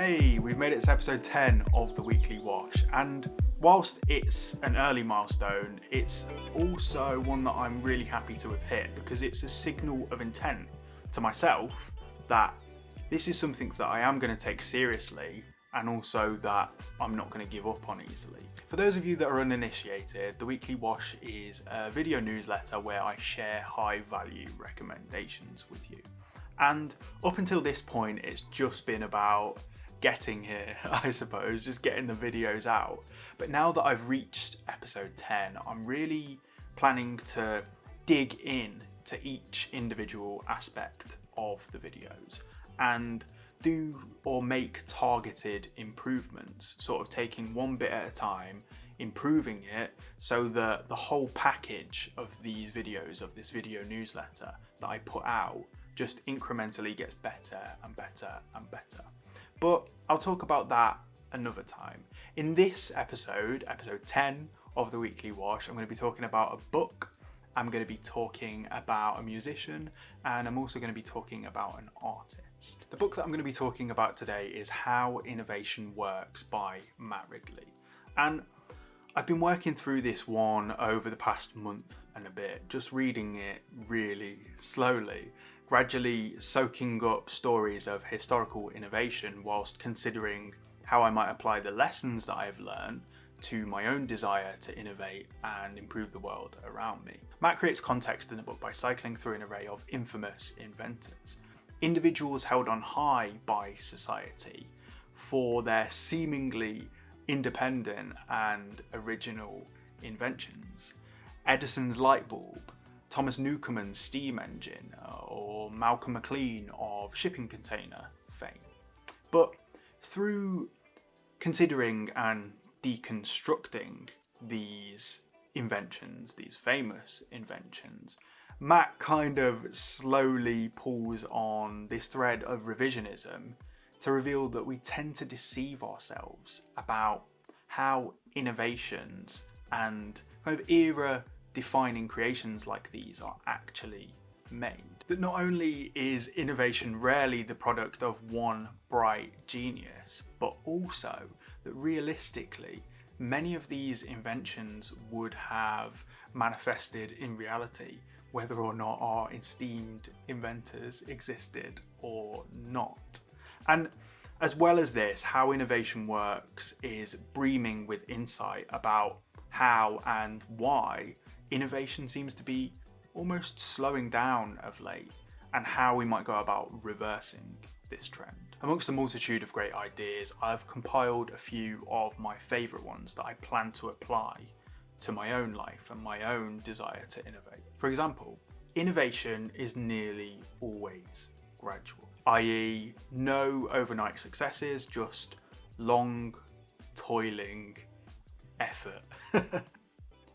Hey, we've made it to episode 10 of the Weekly Wash, and whilst it's an early milestone, it's also one that I'm really happy to have hit because it's a signal of intent to myself that this is something that I am going to take seriously and also that I'm not going to give up on easily. For those of you that are uninitiated, the Weekly Wash is a video newsletter where I share high value recommendations with you. And up until this point, it's just been about getting here, I suppose, just getting the videos out. But now that I've reached episode 10, I'm really planning to dig in to each individual aspect of the videos and do or make targeted improvements, sort of taking one bit at a time, improving it so that the whole package of these videos, of this video newsletter that I put out, just incrementally gets better and better and better. But I'll talk about that another time. In this episode, episode 10 of the Weekly Wash, I'm going to be talking about a book, I'm going to be talking about a musician, and I'm also going to be talking about an artist. The book that I'm going to be talking about today is How Innovation Works by Matt Wrigley. And I've been working through this one over the past month and a bit, just reading it really slowly, gradually soaking up stories of historical innovation whilst considering how I might apply the lessons that I've learned to my own desire to innovate and improve the world around me. Matt creates context in the book by cycling through an array of infamous inventors, individuals held on high by society for their seemingly independent and original inventions. Edison's light bulb, Thomas Newcomen's steam engine, or Malcolm McLean of shipping container fame. But through considering and deconstructing these inventions, these famous inventions, Matt kind of slowly pulls on this thread of revisionism to reveal that we tend to deceive ourselves about how innovations and kind of era-defining creations like these are actually made. That not only is innovation rarely the product of one bright genius, but also that realistically, many of these inventions would have manifested in reality, whether or not our esteemed inventors existed or not. And as well as this, How Innovation Works is brimming with insight about how and why innovation seems to be almost slowing down of late, and how we might go about reversing this trend. Amongst a multitude of great ideas, I've compiled a few of my favourite ones that I plan to apply to my own life and my own desire to innovate. For example, innovation is nearly always gradual, i.e. no overnight successes, just long, toiling effort.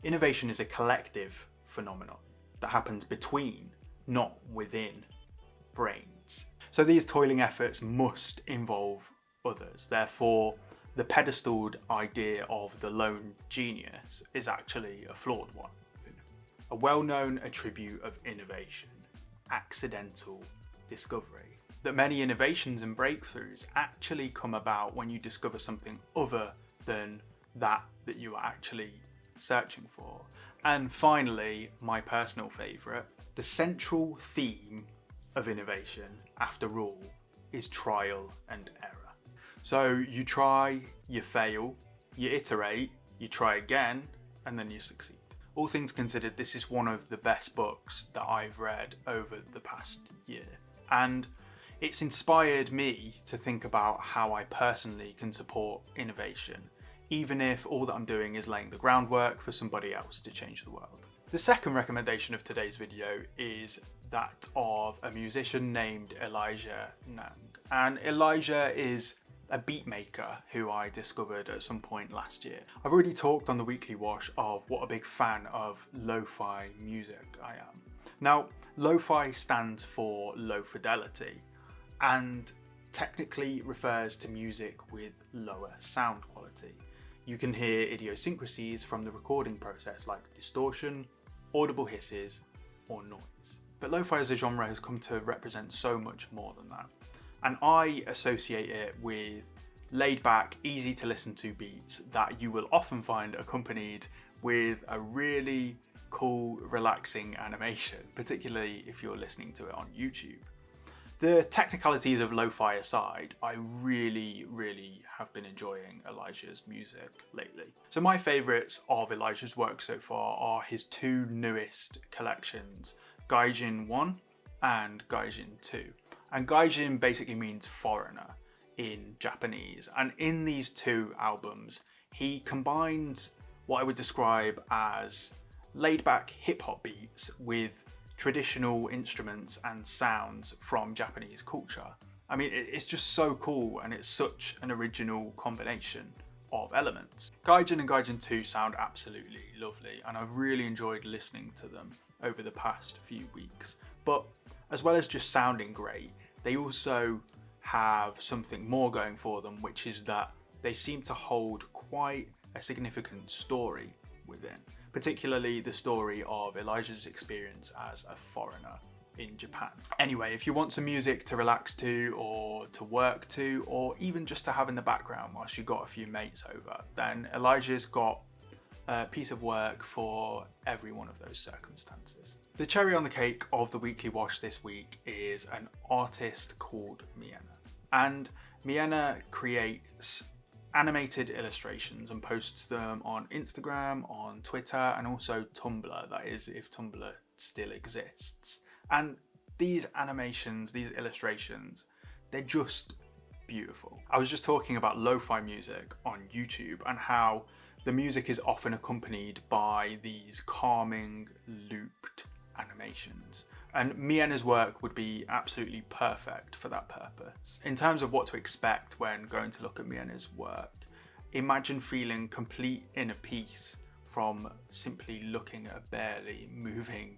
Innovation is a collective phenomenon that happens between, not within, brains. So these toiling efforts must involve others. Therefore, the pedestaled idea of the lone genius is actually a flawed one. A well-known attribute of innovation, accidental discovery. That many innovations and breakthroughs actually come about when you discover something other than that you are actually searching for. And finally, my personal favourite, the central theme of innovation, after all, is trial and error. So you try, you fail, you iterate, you try again, and then you succeed. All things considered, this is one of the best books that I've read over the past year. And it's inspired me to think about how I personally can support innovation, even if all that I'm doing is laying the groundwork for somebody else to change the world. The second recommendation of today's video is that of a musician named Elijah Nang. And Elijah is a beat maker who I discovered at some point last year. I've already talked on the Weekly Wash of what a big fan of lo-fi music I am. Now, lo-fi stands for low fidelity and technically refers to music with lower sound quality. You can hear idiosyncrasies from the recording process like distortion, audible hisses, or noise. But lo-fi as a genre has come to represent so much more than that. And I associate it with laid back, easy to listen to beats that you will often find accompanied with a really cool, relaxing animation, particularly if you're listening to it on YouTube. The technicalities of lo-fi aside, I really have been enjoying Elijah's music lately. So my favourites of Elijah's work so far are his two newest collections, Gaijin 1 and Gaijin 2. And Gaijin basically means foreigner in Japanese. And in these two albums, he combines what I would describe as laid-back hip-hop beats with traditional instruments and sounds from Japanese culture. I mean, it's just so cool, and it's such an original combination of elements. Gaijin and Gaijin 2 sound absolutely lovely, and I've really enjoyed listening to them over the past few weeks. But as well as just sounding great, they also have something more going for them, which is that they seem to hold quite a significant story within. Particularly the story of Elijah's experience as a foreigner in Japan. Anyway, if you want some music to relax to, or to work to, or even just to have in the background whilst you got a few mates over, then Elijah's got a piece of work for every one of those circumstances. The cherry on the cake of the weekly wash this week is an artist called Miena. And Miena creates animated illustrations and posts them on Instagram, on Twitter, and also Tumblr, that is, if Tumblr still exists. And these animations, these illustrations, they're just beautiful. I was just talking about lo-fi music on YouTube and how the music is often accompanied by these calming, looped animations. And Miena's work would be absolutely perfect for that purpose. In terms of what to expect when going to look at Miena's work, imagine feeling complete inner peace from simply looking at a barely moving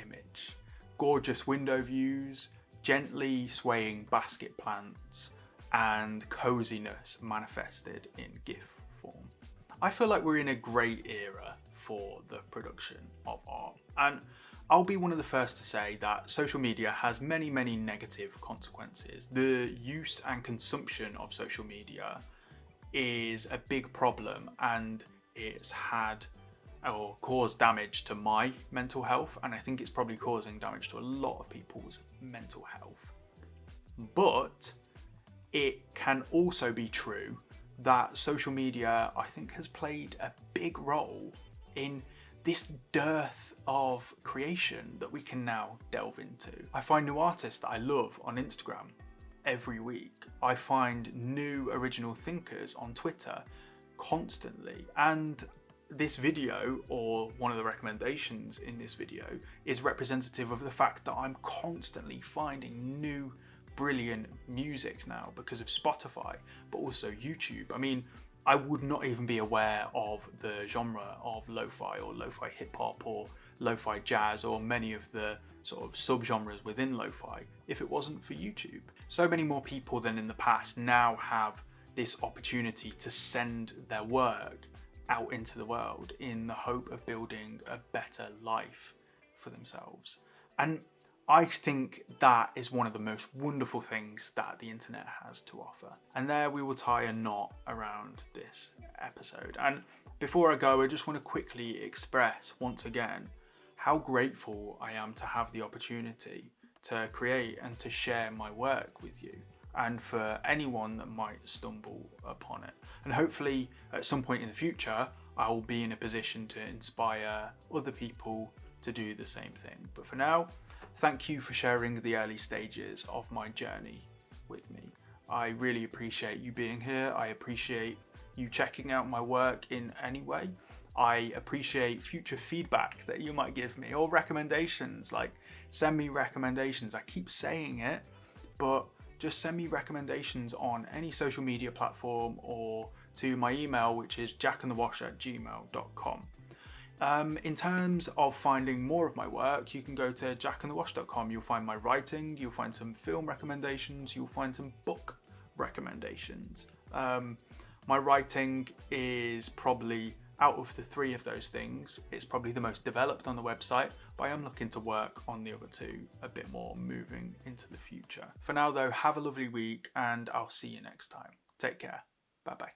image. Gorgeous window views, gently swaying basket plants, and coziness manifested in GIF form. I feel like we're in a great era for the production of art, and I'll be one of the first to say that social media has many negative consequences. The use and consumption of social media is a big problem, and it's had or caused damage to my mental health, and I think it's probably causing damage to a lot of people's mental health. But it can also be true that social media, I think, has played a big role in this dearth of creation that we can now delve into. I find new artists that I love on Instagram every week. I find new original thinkers on Twitter constantly. And this video, or one of the recommendations in this video, is representative of the fact that I'm constantly finding new brilliant music now because of Spotify, but also YouTube. I mean, I would not even be aware of the genre of lo-fi or lo-fi hip-hop or lo-fi jazz or many of the sort of subgenres within lo-fi if it wasn't for YouTube. So many more people than in the past now have this opportunity to send their work out into the world in the hope of building a better life for themselves. And I think that is one of the most wonderful things that the internet has to offer. And there we will tie a knot around this episode. And before I go, I just want to quickly express once again how grateful I am to have the opportunity to create and to share my work with you, and for anyone that might stumble upon it. And hopefully at some point in the future, I will be in a position to inspire other people to do the same thing. But for now, thank you for sharing the early stages of my journey with me. I really appreciate you being here. I appreciate you checking out my work in any way. I appreciate future feedback that you might give me, or recommendations. Like, send me recommendations. I keep saying it, but just send me recommendations on any social media platform or to my email, which is jackandthewash@gmail.com. In terms of finding more of my work, you can go to jackandthewash.com. You'll find my writing, you'll find some film recommendations, you'll find some book recommendations. My writing is probably, out of the three of those things, it's probably the most developed on the website, but I am looking to work on the other two a bit more moving into the future. For now though, have a lovely week, and I'll see you next time. Take care. Bye bye.